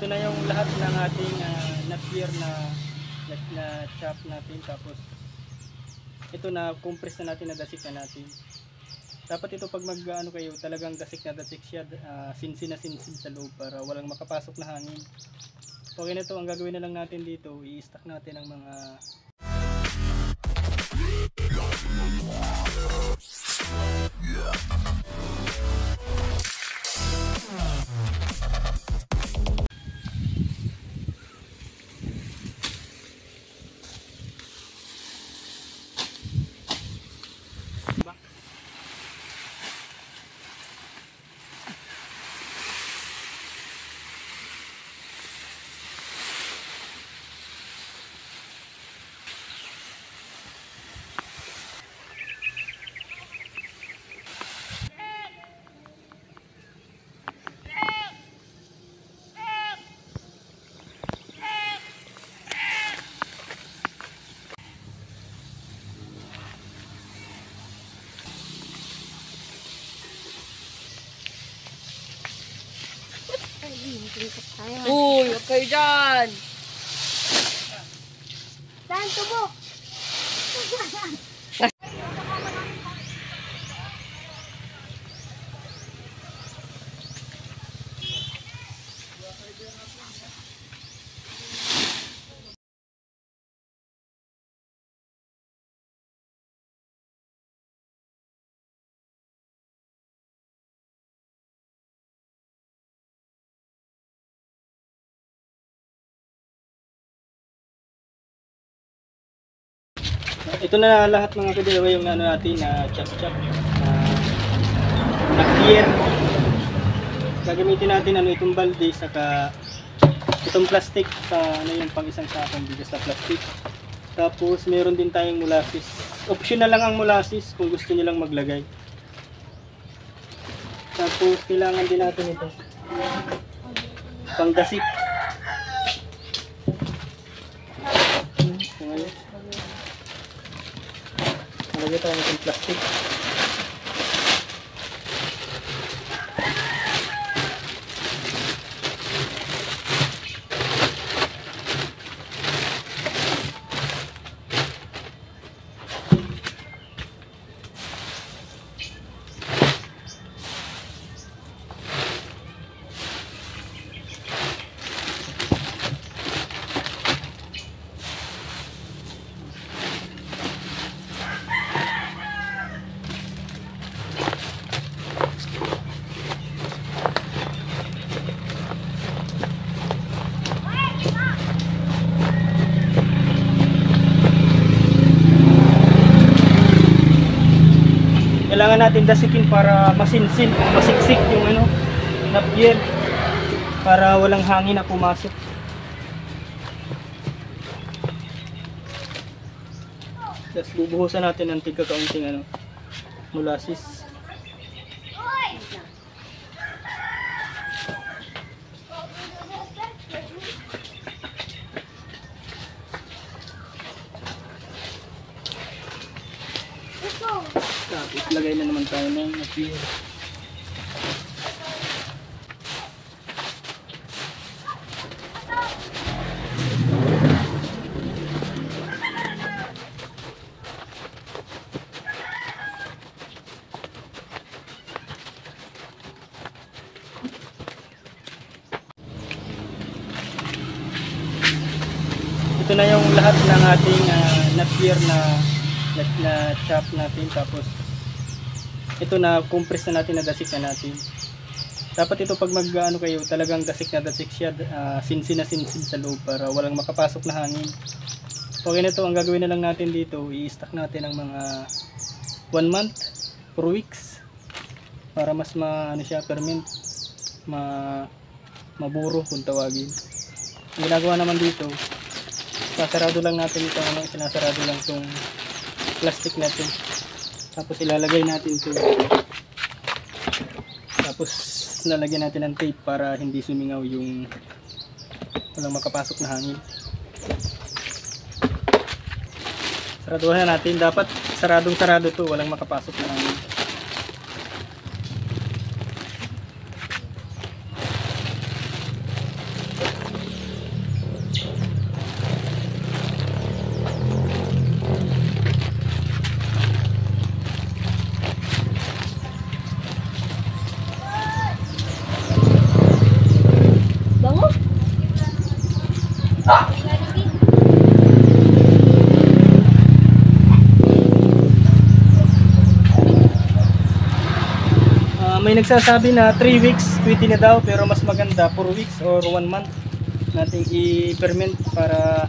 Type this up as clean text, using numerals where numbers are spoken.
Ito na yung lahat ng ating na-clear na chop natin. Tapos ito na compress na natin, nadasik na natin. Dapat ito pag mag-ano kayo, talagang dasik na dasik siya, sinsin na sinsin sa loob para walang makapasok na hangin. So okay na ito, ang gagawin na lang natin dito, i-stack natin ang mga Uy, huwag kayo dyan! Saan tubo? ito na lahat mga kadilawa yung ano natin na chop-chop na clear. Gagamitin natin ano itong balde saka itong plastic sa ano yung pang isang sakong bigas na plastic. Tapos meron din tayong molasses. Optional lang ang molasses kung gusto niyo lang maglagay. Tapos kailangan din natin ito pangdasik. Lagyan tayo ng plastic. Kailangan natin dasikin para masinsin, masiksik yung ano, napyer para walang hangin na pumasok. Tapos bubuhusan natin ng tigka-kaunting ano, molasses. Tapos lagay na naman tayo ng napyer. Ito na yung lahat ng ating napyer na chop natin. Tapos ito na compress na natin, nadasik na natin. Dapat ito pag mag-ano kayo, talagang dasik na dasik siya, sinsin na sinsin sa loob para walang makapasok na hangin. Okay na ito, ang gagawin na lang natin dito, i-stack natin ang mga 1 month, 4 weeks para mas ano siya, permanent, maburo kung tawagin. Ang ginagawa naman dito, sasarado lang natin ito, sinasarado lang itong plastic natin. Tapos ilalagay natin ito. Tapos lalagyan natin ng tape para hindi sumingaw yung walang makapasok na hangin. Saraduhan natin. Dapat saradong sarado to, walang makapasok na hangin. nagsasabi na 3 weeks pwede na daw, pero mas maganda 4 weeks or 1 month nating i-ferment para